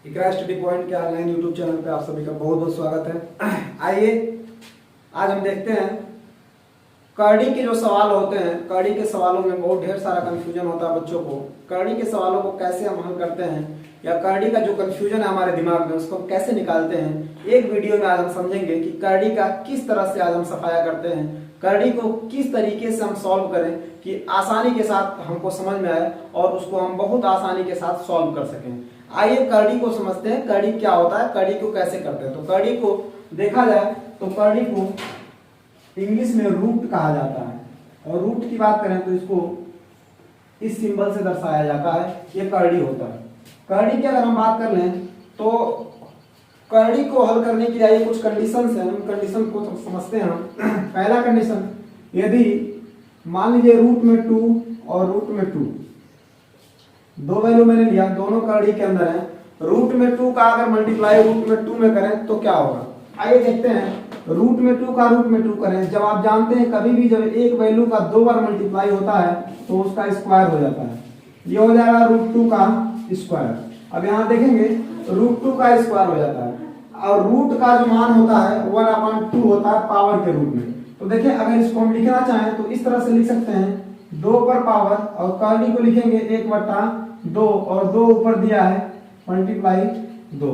इकरा study point के online YouTube channel पे आप सभी का बहुत बहुत स्वागत है। आइए आज हम देखते हैं करड़ी के जो सवाल होते हैं। करड़ी के सवालों में बहुत ढेर सारा कंफ्यूजन होता है बच्चों को। करड़ी के सवालों को कैसे हम हल करते हैं या करड़ी का जो कंफ्यूजन है हमारे दिमाग में उसको कैसे निकालते हैं, एक वीडियो में आज हम समझेंगे कि करड़ी का किस तरह से आज हम सफाया करते हैं, करड़ी को किस तरीके से हम सॉल्व करें कि आसानी के साथ हमको समझ में आए और उसको हम बहुत आसानी के साथ सॉल्व कर सकें। आइए करड़ी को समझते हैं, करड़ी क्या होता है, करड़ी को कैसे करते हैं। तो करड़ी को देखा जाए तो करड़ी को इंग्लिश में रूट कहा जाता है, और रूट की बात करें तो इसको इस सिंबल से दर्शाया जाता है, ये करड़ी होता है। करड़ी की अगर हम बात कर लें तो करड़ी को हल करने के लिए कुछ कंडीशंस हैं, उन कंडीशन को समझते हैं हम। पहला कंडीशन, यदि मान लीजिए रूट में 2 और रूट में 2 दो वैल्यू मैंने लिया, दोनों करड़ी के अंदर है। रूट में 2 का अगर मल्टीप्लाई रूट में 2 में करें तो क्या होगा, आइए देखते हैं। रूट में 2 का रूट में 2 करें, जब आप जानते हैं कभी भी जब एक वैल्यू का 2 बार मल्टीप्लाई होता है तो उसका स्क्वायर हो जाता है, ये हो जाएगा रूट 2 का स्क्वायर। अब यहाँ देखेंगे रूट 2 का स्क्वायर हो जाता है, और रूट का जो मान होता है 1/2 होता है पावर के रूप में। तो देखिए अगर इसको हम लिखना चाहें तो इस तरह से लिख सकते हैं, 2 पर पावर और करड़ी को लिखेंगे 1/2 और 2 ऊपर दिया है मल्टीप्लाई 2।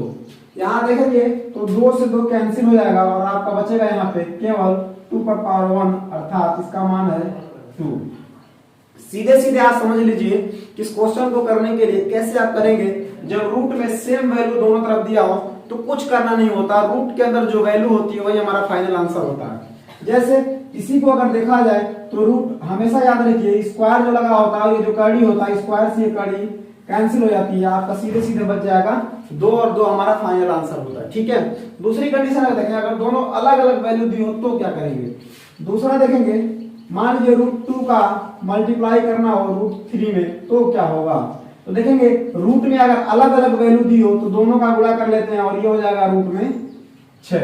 यहाँ देखेंगे तो 2 से 2 कैंसिल हो जाएगा और आपका बचेगा यहाँ पे केवल 2 पर पावर 1, अर्थात इसका मान है 2। सीधे सीधे आप समझ लीजिए कि इस क्वेश्चन को करने के लिए कैसे आप करेंगे। जब रूट में सेम वैल्यू दोनों तरफ दिया हो तो कुछ करना नहीं होता, रूट के अंदर जो वैल्यू होती है वही हमारा फाइनल आंसर होता है। जैसे इसी को अगर देखा जाए तो रूट हमेशा याद रखिए, स्क्वायर जो लगा होता है, ये जो करड़ी होता है स्क्वायर से ये करड़ी कैंसिल हो जाती है, आपका सीधे सीधे बच जाएगा 2 और 2 हमारा फाइनल आंसर होता है। ठीक है, दूसरी कंडीशन अगर देखें, अगर दोनों अलग अलग वैल्यू दी हो तो क्या करेंगे। दूसरा देखेंगे, मान लीजिए रूट 2 का मल्टीप्लाई करना हो रूट 3 में तो क्या होगा। तो देखेंगे रूट में अगर अलग अलग वैल्यू दी हो तो दोनों का गुणा कर लेते हैं और ये हो जाएगा रूट में 6,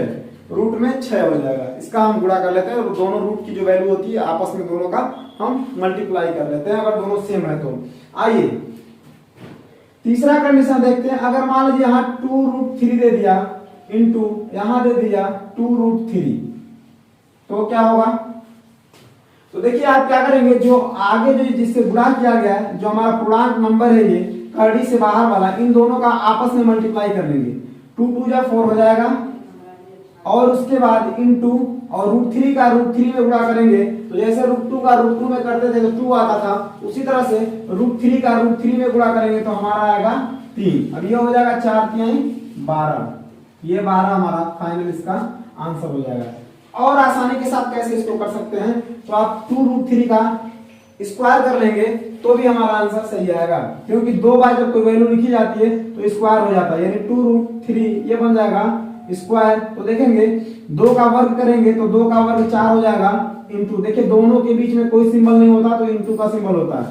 रूट में 6 हो जाएगा। इसका हम गुणा कर लेते हैं और दोनों रूट की जो वैल्यू होती है आपस में दोनों का हम मल्टीप्लाई कर लेते हैं अगर दोनों सेम है तो। आइए तीसरा कंडीशन देखते हैं, अगर मान लीजिए यहाँ 2√3 दे दिया इंटू यहाँ दे दिया 2√3 तो क्या होगा। तो देखिए आप क्या करेंगे, जो आगे जो जिससे गुणा किया गया है, जो हमारा पूर्णांक नंबर है ये करड़ी से बाहर वाला, इन दोनों का आपस में मल्टीप्लाई कर लेंगे। 2 2 जा 4 हो जाएगा और उसके बाद इनटू और √3 का √3 में गुणा करेंगे। तो जैसे √2 का √2 में करते थे तो 2 आता था, उसी तरह से √3 का √3 में गुणा करेंगे तो हमारा आएगा 3। अब ये हो जाएगा 4 3 12, ये 12 हमारा फाइनल इसका आंसर हो जाएगा। और आसानी के साथ कैसे इसको कर सकते हैं, तो आप 2√3 का स्क्वायर कर लेंगे तो भी हमारा आंसर सही आएगा, क्योंकि 2 बार जब कोई वैल्यू लिखी जाती है तो स्क्वायर हो जाता है, यानी 2√3 ये बन जाएगा स्क्वायर। तो देखेंगे 2 का वर्ग करेंगे तो 2 का वर्ग 4 हो जाएगा इंटू, देखिए दोनों के बीच में कोई सिंबल नहीं होता तो इंटू का सिंबल होता है,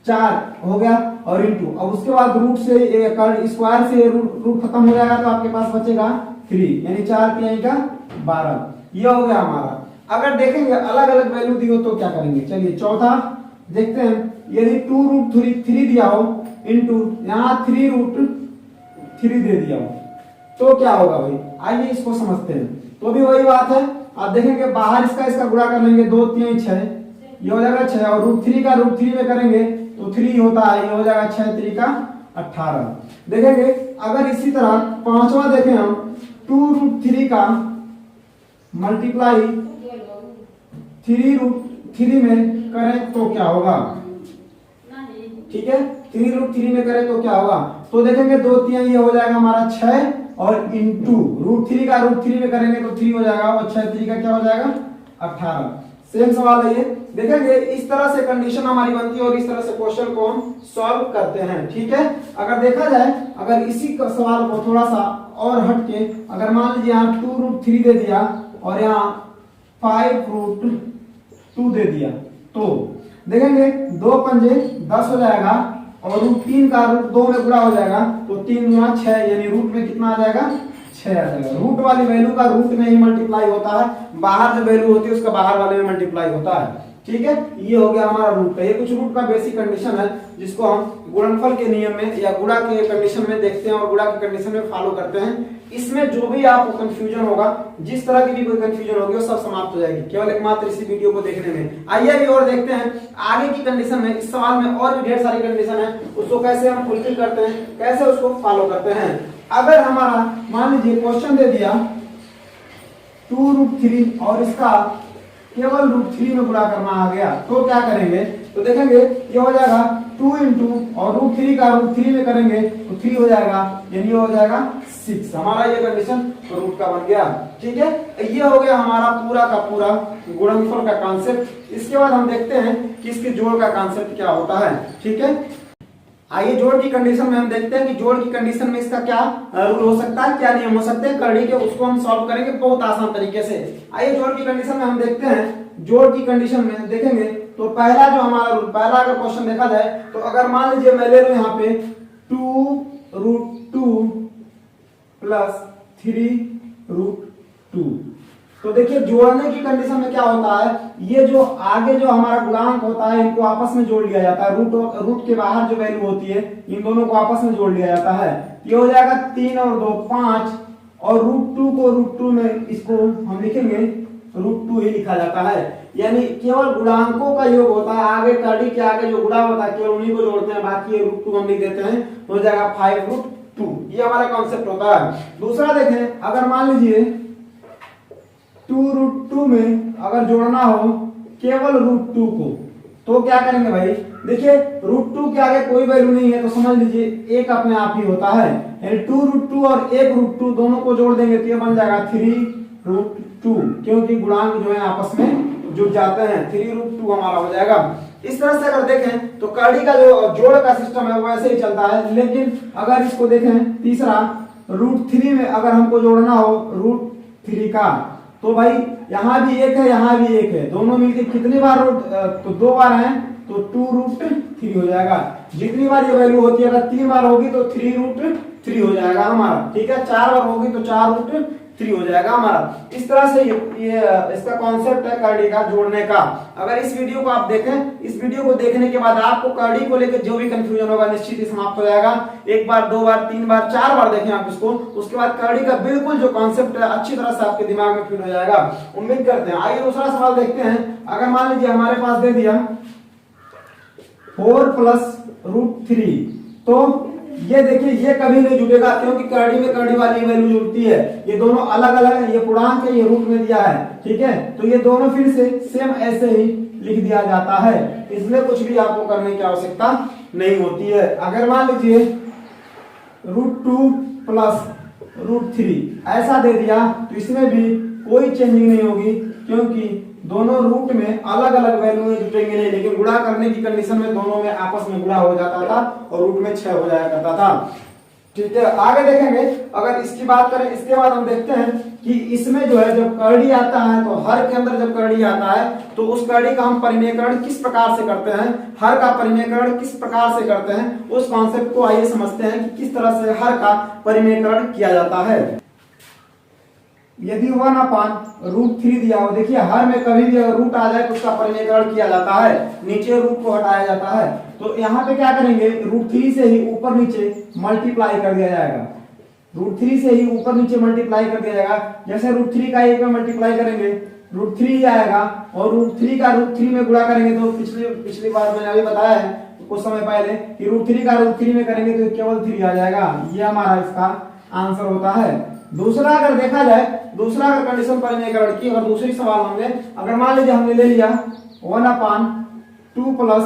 4 हो गया और इंटू। अब उसके बाद रूट से स्क्वायर से रूट खत्म हो जाएगा तो आपके पास बचेगा 3, यानी 4 3 का 12, ये हो गया हमारा। अगर देखेंगे अलग अलग वैल्यू दी हो तो क्या करेंगे, चलिए चौथा देखते हैं। यदि 2√3 दिया हो इंटू यहाँ 3√3 दे दिया हो तो क्या होगा भाई, आइए इसको समझते हैं। तो भी वही बात है, आप देखेंगे बाहर इसका गुणा कर लेंगे, 2 3 6 ये हो जाएगा 6 और √3 का √3 में करेंगे तो 3 होता है, ये हो जाएगा 6 3 का 18। देखेंगे अगर इसी तरह पांचवा देखें हम, 2√3 का मल्टीप्लाई 3√3 में करें तो क्या होगा। ठीक है, 3√3 में करें तो क्या होगा, तो देखेंगे 2 3 ये हो जाएगा हमारा 6 और इंटू √3 का √3 में करेंगे तो 3 हो जाएगा और 6 3 का क्या हो जाएगा 18। सेम सवाल है ये, देखेंगे इस तरह से कंडीशन हमारी बनती है और इस तरह से क्वेश्चन को हम सॉल्व करते हैं। ठीक है, अगर देखा जाए, अगर इसी सवाल को थोड़ा सा और हटके, अगर मान लीजिए यहाँ 2√3 दे दिया और यहाँ 5√2 दे दिया तो देखेंगे 2 पंजे 10 हो जाएगा और √3 का √2 में गुणा हो जाएगा तो 3 गुणा 6, यानी रूट में कितना आ जाएगा 6 आ जाएगा। रूट वाली वैल्यू का रूट में ही मल्टीप्लाई होता है, बाहर जो वैल्यू होती है उसका बाहर वाले में मल्टीप्लाई होता है। ठीक है, ये हो गया हमारा रूट का। ये कुछ रूट का बेसिक कंडीशन है जिसको हम गुणनफल के नियम में या गुणा के कंडीशन में देखते हैं और गुणा के कंडीशन में फॉलो करते हैं। इसमें जो भी आपको कंफ्यूजन होगा, जिस तरह की भी कोई कंफ्यूजन होगी, वो सब समाप्त हो जाएगी केवल एकमात्र इसी वीडियो को देखने में। आइए अभी और देखते हैं आगे की कंडीशन में। इस सवाल में और भी ढेर सारी कंडीशन है, उसको कैसे हम फुलफिल करते हैं, कैसे उसको फॉलो करते हैं। अगर हमारा मान लीजिए क्वेश्चन दे दिया 2√3 और इसका केवल √3 में गुणा करना आ गया, तो क्या करेंगे? तो देखेंगे ये हो जाएगा 2 इंटू और √3 का √3 में करेंगे तो 3 हो जाएगा, यानी हो जाएगा 6। हमारा ये कंडीशन रूट का बन गया। ठीक है, ये हो गया हमारा पूरा का पूरा गुणनफल का कॉन्सेप्ट। इसके बाद हम देखते हैं कि इसके जोड़ का कॉन्सेप्ट क्या होता है। ठीक है, आइए जोड़ की कंडीशन में हम देखते हैं कि जोड़ की कंडीशन में इसका क्या रूल हो सकता है, क्या नियम हो सकते हैं करड़ी के, उसको हम सॉल्व करेंगे बहुत आसान तरीके से। आइए जोड़ की कंडीशन में हम देखते हैं। जोड़ की कंडीशन में देखेंगे तो पहला जो हमारा रूल, पहला अगर क्वेश्चन देखा जाए तो अगर मान लीजिए मैं ले लूं यहाँ पे 2√2 प्लस 3√2, तो देखिए जोड़ने की कंडीशन में क्या होता है, ये जो आगे जो हमारा गुणांक होता है इनको आपस में जोड़ लिया जाता है। रूट के बाहर जो वैल्यू होती है इन दोनों को आपस में जोड़ लिया जाता है। ये हो जाएगा 3 और 2 5, और √2 को √2 में इसको हम लिखेंगे √2 ही लिखा जाता है। यानी केवल गुणांकों का योग होता है, आगे कड़ी के आगे जो गुणा होता है केवल उन्हीं को जोड़ते हैं, बाकी ये √2 हम लिख देते हैं, हो जाएगा 5√2। ये हमारा कॉन्सेप्ट होता है। दूसरा देखें, अगर मान लीजिए 2√2 में अगर जोड़ना हो केवल √2 को, तो क्या करेंगे भाई? देखिए √2 के आगे कोई वैल्यू नहीं है तो समझ लीजिए एक अपने आप ही होता है, यानी 2√2 और 1√2 दोनों को जोड़ देंगे तो ये बन जाएगा 3√2, क्योंकि गुणांक जो है आपस में जुड़ जाते हैं। 3√2 हमारा हो जाएगा। इस तरह से अगर देखें तो कड़ी का जो जोड़ का सिस्टम है वो ऐसे ही चलता है। लेकिन अगर इसको देखें तीसरा √3 में अगर हमको जोड़ना हो √3 का, तो भाई यहाँ भी एक है यहाँ भी एक है, दोनों मिलकर कितनी बार तो 2 बार हैं तो 2√3 हो जाएगा। जितनी बार ये वैल्यू होती है, अगर 3 बार होगी तो 3√3 हो जाएगा हमारा। ठीक है, 4 बार होगी तो 4√3 हो जाएगा हमारा। इस तरह से ये इसका कॉन्सेप्ट है करड़ी का जोड़ने का। अगर इस वीडियो को आप देखें, इस वीडियो को देखने के बाद आपको करड़ी को लेकर जो भी कंफ्यूजन होगा निश्चित ही समाप्त हो जाएगा। 1 बार 2 बार 3 बार 4 बार देखें आप इसको, उसके बाद करड़ी का बिल्कुल जो कॉन्सेप्ट है अच्छी तरह से आपके दिमाग में फिट हो जाएगा, उम्मीद करते हैं। आइए दूसरा सवाल देखते हैं। अगर मान लीजिए हमारे पास दे दिया 4 प्लस √3, तो ये देखिए ये कभी नहीं जुड़ेगा, क्योंकि करड़ी में करड़ी वाली वैल्यू जुड़ती है। ये दोनों अलग अलग है, ये पूर्णांक है, ये रूट में दिया है। ठीक है, तो ये दोनों फिर से सेम ऐसे ही लिख दिया जाता है, इसमें कुछ भी आपको करने की आवश्यकता नहीं होती है। अगर मान लीजिए √2 प्लस √3 ऐसा दे दिया तो इसमें भी कोई चेंजिंग नहीं होगी, क्योंकि दोनों रूट में अलग अलग वैल्यू में जुटेंगे नहीं, लेकिन गुणा करने की कंडीशन में दोनों में आपस में गुणा हो जाता था और रूट में 6 हो जाया करता था। ठीक है, आगे देखेंगे। अगर इसकी बात करें, इसके बाद हम देखते हैं कि इसमें जो है जब करड़ी आता है तो हर के अंदर जब करड़ी आता है तो उस करड़ी का हम परिमेयकरण किस प्रकार से करते हैं, हर का परिमेयकरण किस प्रकार से करते हैं, उस कॉन्सेप्ट को आइए समझते हैं कि किस तरह से हर का परिमेयकरण किया जाता है। यदि 1/√3 दिया हो, देखिए हर में कभी भी अगर रूट आ जाए तो उसका परिमेयकरण किया जाता है, नीचे रूट को हटाया जाता है। तो यहाँ पे क्या करेंगे, √3 से ही ऊपर नीचे मल्टीप्लाई कर दिया जाएगा, √3 से ही ऊपर नीचे मल्टीप्लाई कर दिया जाएगा। जैसे √3 का 1 में मल्टीप्लाई करेंगे √3 ही आएगा, और √3 का √3 में गुणा करेंगे तो पिछली बार मैंने अभी बताया है कुछ समय पहले कि √3 का √3 में करेंगे तो केवल 3 आ जाएगा। ये हमारा इसका आंसर होता है। दूसरा अगर देखा जाए, दूसरा अगर कंडीशन परिमेयकरण की, अगर दूसरी सवाल हमने अगर मान लीजिए हमने ले लिया 1/2 प्लस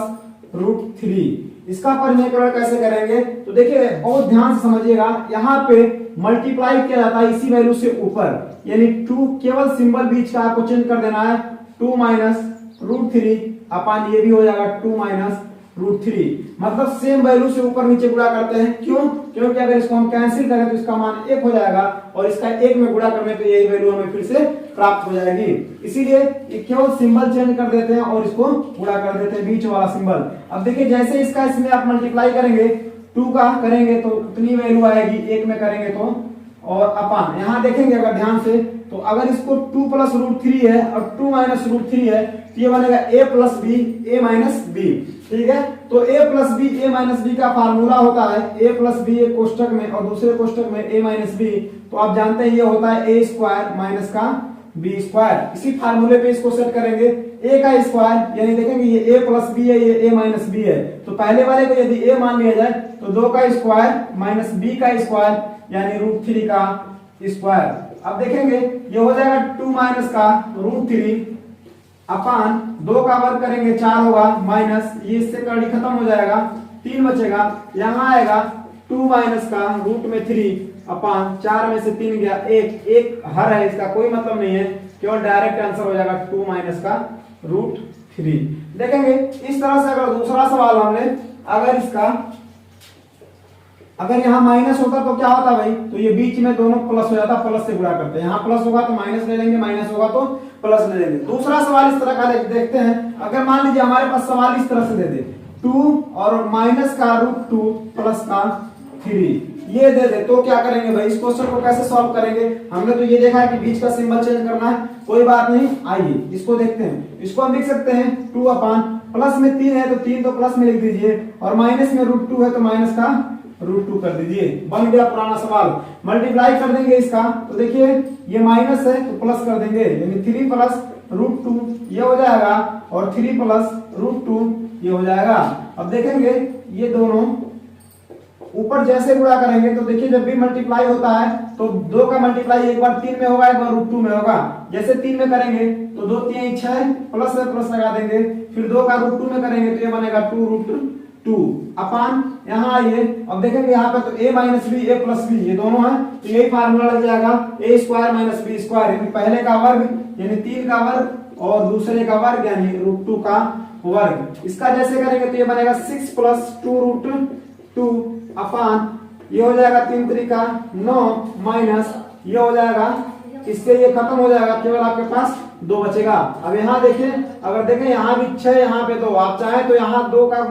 √3, इसका परिमेयकरण कैसे करेंगे, तो देखिए बहुत ध्यान से समझिएगा। यहाँ पे मल्टीप्लाई किया जाता है इसी वैल्यू से ऊपर, यानी 2 केवल सिंबल बीच का आपको चेंज कर देना है, 2 माइनस √3 अपन ये भी हो जाएगा 2 माइनस √3, मतलब सेम वैल्यू से ऊपर नीचे गुणा करते हैं। क्यों? क्योंकि अगर इसको हम कैंसिल करें तो इसका मान 1 हो जाएगा, और इसका 1 में गुणा करने पे यही वैल्यू हमें फिर से प्राप्त हो जाएगी। इसीलिए केवल सिंबल चेंज कर देते हैं और इसको गुणा कर देते हैं बीच वाला सिंबल। अब देखिए जैसे इसका इसमें आप मल्टीप्लाई करेंगे 2 का करेंगे तो उतनी वैल्यू आएगी, 1 में करेंगे तो, और अपन यहाँ देखेंगे अगर ध्यान से तो अगर इसको 2 प्लस रूट 3 है और 2 माइनस रूट 3 है तो ये बनेगा a plus b a minus b. ठीक है, तो a plus b a minus b का फार्मूला होता है a प्लस बी एक कोष्टक में और दूसरे कोष्टक में a माइनस बी। तो आप जानते हैं ये होता है a स्क्वायर माइनस का b स्क्वायर। इसी फार्मूले पे इसको सेट करेंगे, a का स्क्वायर यानी देखेंगे ये a प्लस बी है, ये a माइनस बी है। तो पहले वाले को यदि a मान लिया जाए तो 2 का स्क्वायर माइनस b का स्क्वायर यानी रूट 3 का स्क्वायर। अब देखेंगे ये हो जाएगा 2 माइनस का रूट 3 अपान 2 का वर्ग करेंगे 4 होगा माइनस ये इससे कड़ी खत्म हो जाएगा 3 बचेगा, यहाँ आएगा 2 माइनस का रूट में 3 अपान 4 में से 3 गया 1, एक हर है इसका कोई मतलब नहीं है, केवल डायरेक्ट आंसर हो जाएगा 2 माइनस का रूट 3। देखेंगे इस तरह से अगर दूसरा सवाल हमने अगर इसका अगर यहाँ माइनस होता तो क्या होता भाई, तो ये बीच में दोनों प्लस हो जाता, प्लस से गुणा करते हैं, यहाँ प्लस होगा तो माइनस ले लेंगे, माइनस होगा तो प्लस ले लेंगे। दूसरा सवाल इस तरह का देखते हैं, अगर मान लीजिए हमारे पास सवाल इस तरह से दे दे 2 और माइनस का रूट 2 प्लस का 3 ये दे दे तो क्या करेंगे भाई, इस क्वेश्चन को कैसे सॉल्व करेंगे। हमने तो ये देखा है कि बीच का सिंबल चेंज करना है, कोई बात नहीं, आइए इसको देखते हैं। इसको हम लिख सकते हैं 2 अपान प्लस में 3 है तो 3 तो प्लस में लिख दीजिए और माइनस में रूट 2 है तो माइनस का रूट 2 कर दीजिए, बन गया पुराना सवाल। मल्टीप्लाई कर देंगे इसका तो देखिए ये माइनस है तो प्लस कर देंगे यानी 3 प्लस रूट 2 ये हो जाएगा और 3 प्लस रूट 2 ये हो जाएगा। अब देखेंगे ये दोनों ऊपर जैसे गुणा करेंगे तो देखिए जब भी मल्टीप्लाई होता है तो 2 का मल्टीप्लाई एक बार 3 में होगा एक बार रूट 2 में होगा। जैसे 3 में करेंगे तो 2 3 6 प्लस में प्लस लगा देंगे, फिर 2 का रूट 2 में करेंगे तो ये बनेगा 2 रूट 2 अपान यहाँ आइए अब देखेंगे यहाँ पे तो a minus b a plus b ये दोनों है तो यही फार्मूला लग जाएगा a square minus b square यानी पहले का वर्ग यानी 3 का वर्ग और दूसरे का वर्ग यानी रूट 2 का वर्ग। इसका जैसे करेंगे तो ये बनेगा 6 प्लस 2 रूट 2 अपान ये हो जाएगा 3 3 का 9 माइनस ये हो जाएगा, इससे ये खत्म हो जाएगा, केवल आपके पास 2 बचेगा। अब यहाँ देखिए अगर देखें यहाँ भी 6 यहाँ पे तो आप चाहें तो यहाँ 2 का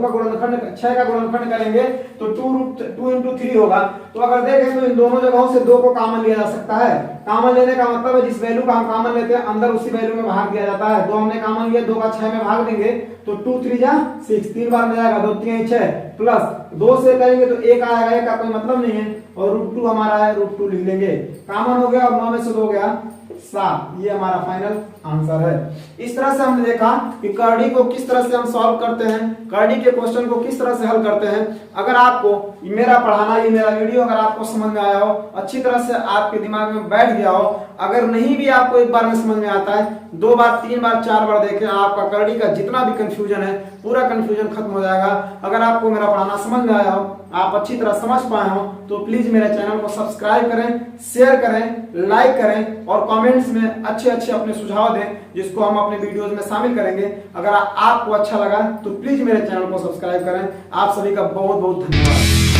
गुणनखंड 6 का गुणनखंड करेंगे तो 2 इंटू 3 होगा। तो अगर देखें तो इन दोनों जगहों से 2 को कॉमन लिया जा सकता है। कॉमन लेने का मतलब है जिस वैल्यू का हम कॉमन लेते हैं अंदर उसी वैल्यू में भाग दिया जाता है। 2 हमने कॉमन लिया 2 का 6 में भाग देंगे तो 2 3 जा 6 3 बार में जाएगा 2 3 6 प्लस 2 से करेंगे तो 1 आएगा, 1 का कोई मतलब नहीं है और रूट 2 हमारा है रूट 2 लिख लेंगे, कॉमन हो गया और 9 में से 2 गया 7, ये हमारा फाइनल आंसर है। इस तरह से हमने देखा कि कर्डी को किस तरह से हम सॉल्व करते हैं, कर्डी के क्वेश्चन को किस तरह से हल करते हैं। अगर आपको मेरा पढ़ाना ये मेरा वीडियो अगर आपको समझ में आया हो, अच्छी तरह से आपके दिमाग में बैठ गया हो, अगर नहीं भी आपको एक बार में समझ में आता है 2 बार 3 बार 4 बार देखें, आपका कर्डी का जितना भी कंफ्यूजन है पूरा कंफ्यूजन खत्म हो जाएगा। अगर आपको मेरा पढ़ाना समझ में आया हो, आप अच्छी तरह समझ पाए हो तो प्लीज मेरे चैनल को सब्सक्राइब करें, शेयर करें, लाइक करें और कमेंट्स में अच्छे अच्छे अपने सुझाव दें जिसको हम अपने वीडियोस में शामिल करेंगे। अगर आपको अच्छा लगा तो प्लीज मेरे चैनल को सब्सक्राइब करें। आप सभी का बहुत बहुत धन्यवाद।